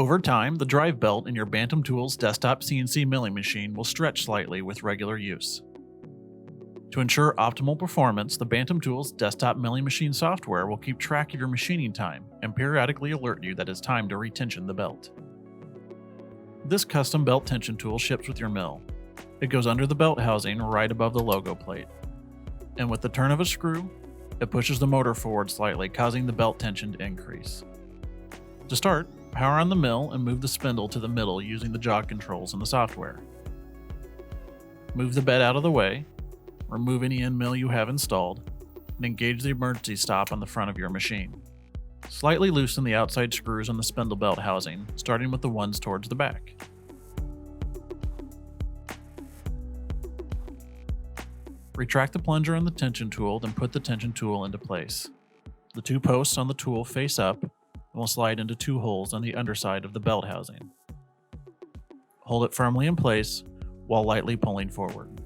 Over time, the drive belt in your Bantam Tools desktop CNC milling machine will stretch slightly with regular use. To ensure optimal performance, the Bantam Tools desktop milling machine software will keep track of your machining time and periodically alert you that it's time to retension the belt. This custom belt tension tool ships with your mill. It goes under the belt housing right above the logo plate. And with the turn of a screw, it pushes the motor forward slightly, causing the belt tension to increase. To start, power on the mill and move the spindle to the middle using the jog controls in the software. Move the bed out of the way, remove any end mill you have installed, and engage the emergency stop on the front of your machine. Slightly loosen the outside screws on the spindle belt housing, starting with the ones towards the back. Retract the plunger on the tension tool, then put the tension tool into place. The two posts on the tool face up and will slide into two holes on the underside of the belt housing. Hold it firmly in place while lightly pulling forward.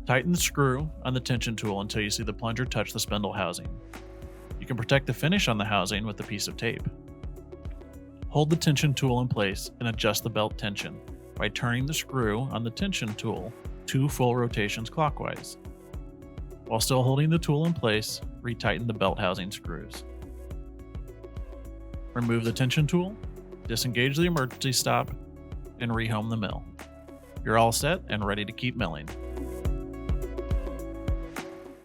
Tighten the screw on the tension tool until you see the plunger touch the spindle housing. You can protect the finish on the housing with a piece of tape. Hold the tension tool in place and adjust the belt tension by turning the screw on the tension tool 2 full rotations clockwise. While still holding the tool in place, retighten the belt housing screws. Remove the tension tool, disengage the emergency stop, and rehome the mill. You're all set and ready to keep milling.